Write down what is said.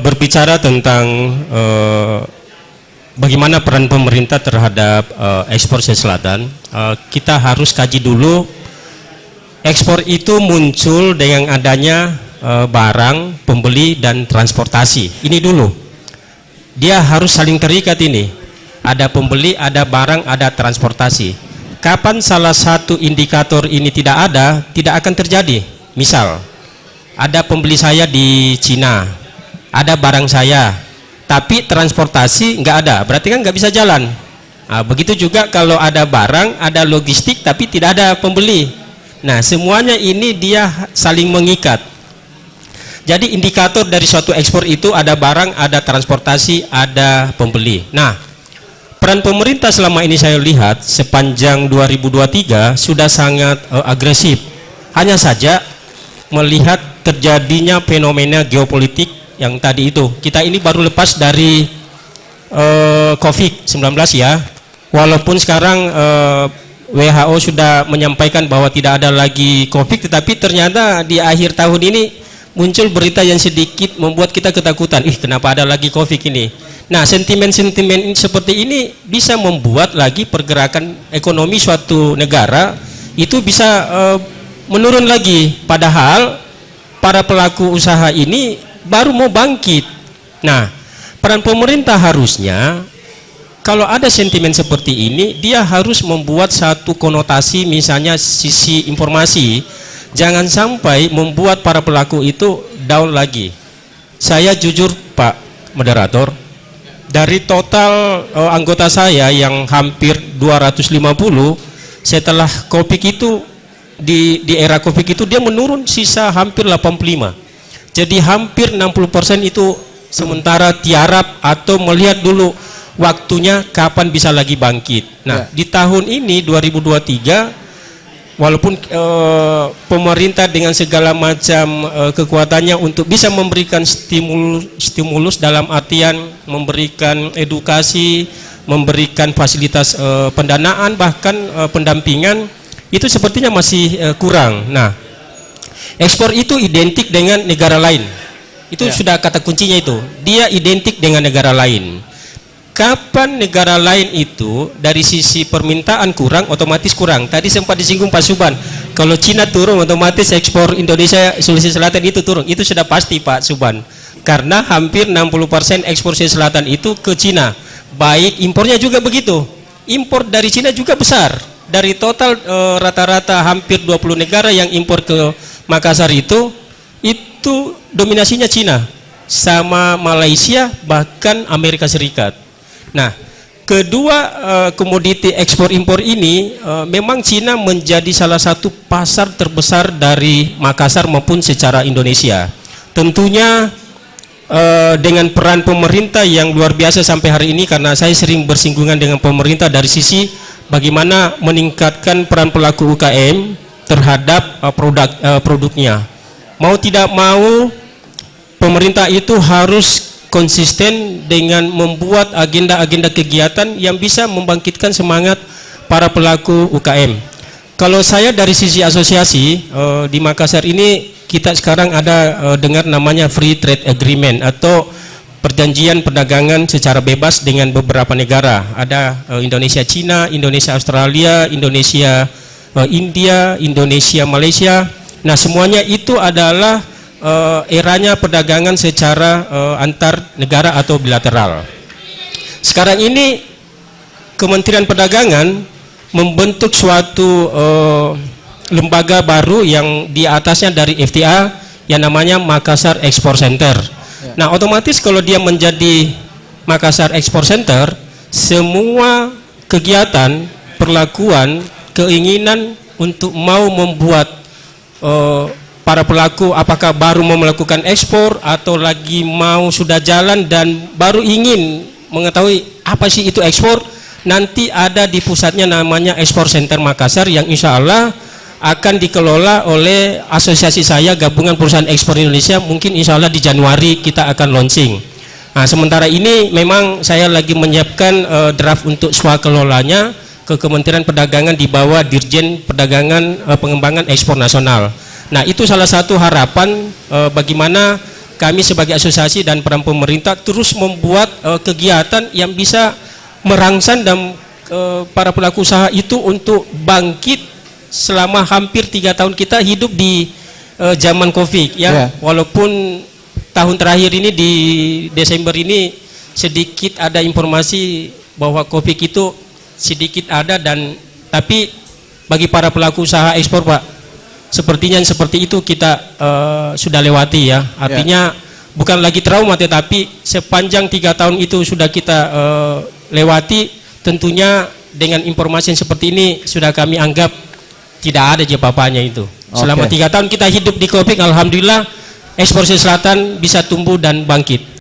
berbicara tentang bagaimana peran pemerintah terhadap ekspor Sulawesi Selatan, kita harus kaji dulu. Ekspor itu muncul dengan adanya barang, pembeli, dan transportasi. Ini dulu. Dia harus saling terikat ini. Ada pembeli, ada barang, ada transportasi. Kapan salah satu indikator ini tidak ada, tidak akan terjadi. Misal, ada pembeli saya di Cina, ada barang saya, tapi transportasi nggak ada, berarti kan nggak bisa jalan. Nah, begitu juga kalau ada barang, ada logistik, tapi tidak ada pembeli. Nah, semuanya ini dia saling mengikat. Jadi indikator dari suatu ekspor itu ada barang, ada transportasi, ada pembeli. Nah, peran pemerintah selama ini saya lihat sepanjang 2023 sudah sangat agresif. Hanya saja melihat terjadinya fenomena geopolitik yang tadi itu. Kita ini baru lepas dari COVID-19 ya. Walaupun sekarang WHO sudah menyampaikan bahwa tidak ada lagi COVID, tetapi ternyata di akhir tahun ini muncul berita yang sedikit membuat kita ketakutan. Kenapa ada lagi COVID ini? Nah, sentimen-sentimen seperti ini bisa membuat lagi pergerakan ekonomi suatu negara itu bisa menurun lagi. Padahal para pelaku usaha ini baru mau bangkit. Nah, peran pemerintah harusnya kalau ada sentimen seperti ini, dia harus membuat satu konotasi, misalnya sisi informasi. Jangan sampai membuat para pelaku itu down lagi. Saya jujur, Pak Moderator, dari total anggota saya yang hampir 250, setelah COVID itu di era COVID itu dia menurun sisa hampir 85. Jadi hampir 60% itu sementara tiarap atau melihat dulu waktunya kapan bisa lagi bangkit. Nah, di tahun ini 2023 walaupun pemerintah dengan segala macam kekuatannya untuk bisa memberikan stimulus dalam artian memberikan edukasi, memberikan fasilitas pendanaan, bahkan pendampingan, itu sepertinya masih kurang. Nah, ekspor itu identik dengan negara lain. Itu sudah kata kuncinya itu. Dia identik dengan negara lain. Kapan negara lain itu dari sisi permintaan kurang, otomatis kurang. Tadi sempat disinggung Pak Suban, kalau Cina turun otomatis ekspor Indonesia Sulawesi Selatan itu turun. Itu sudah pasti Pak Suban, karena hampir 60% ekspor Sulawesi Selatan itu ke Cina. Baik impornya juga begitu. Impor dari Cina juga besar. Dari total rata-rata hampir 20 negara yang impor ke Makassar itu dominasinya Cina sama Malaysia, bahkan Amerika Serikat. Nah, kedua komoditi ekspor impor ini memang Cina menjadi salah satu pasar terbesar dari Makassar maupun secara Indonesia. Tentunya dengan peran pemerintah yang luar biasa sampai hari ini, karena saya sering bersinggungan dengan pemerintah dari sisi bagaimana meningkatkan peran pelaku UKM terhadap produknya. Mau tidak mau pemerintah itu harus konsisten dengan membuat agenda-agenda kegiatan yang bisa membangkitkan semangat para pelaku UKM. Kalau saya dari sisi asosiasi di Makassar ini, kita sekarang ada dengar namanya Free Trade Agreement atau perjanjian perdagangan secara bebas dengan beberapa negara. Ada Indonesia Cina, Indonesia Australia, Indonesia India, Indonesia Malaysia. Nah, semuanya itu adalah eranya perdagangan secara antar negara atau bilateral. Sekarang ini Kementerian Perdagangan membentuk suatu lembaga baru yang di atasnya dari FTA yang namanya Makassar Export Center. Nah, otomatis kalau dia menjadi Makassar Export Center, semua kegiatan, perlakuan, keinginan untuk mau membuat para pelaku apakah baru mau melakukan ekspor atau lagi mau sudah jalan dan baru ingin mengetahui apa sih itu ekspor, nanti ada di pusatnya namanya Export Center Makassar yang insya Allah akan dikelola oleh asosiasi saya, Gabungan Perusahaan Ekspor Indonesia. Mungkin insya Allah di Januari kita akan launching. Nah, sementara ini memang saya lagi menyiapkan draft untuk swakelolanya ke Kementerian Perdagangan di bawah Dirjen Perdagangan Pengembangan Ekspor Nasional. Nah, itu salah satu harapan bagaimana kami sebagai asosiasi dan peran pemerintah terus membuat kegiatan yang bisa merangsang dan para pelaku usaha itu untuk bangkit selama hampir 3 tahun kita hidup di zaman COVID ya. Walaupun tahun terakhir ini di Desember ini sedikit ada informasi bahwa COVID itu sedikit ada, dan tapi bagi para pelaku usaha ekspor Pak, sepertinya seperti itu kita sudah lewati ya. Artinya bukan lagi trauma, tetapi sepanjang 3 tahun itu sudah kita lewati. Tentunya dengan informasi yang seperti ini sudah kami anggap tidak ada apa-apanya itu. Selama 3 tahun kita hidup di COVID, alhamdulillah ekspor Selatan bisa tumbuh dan bangkit.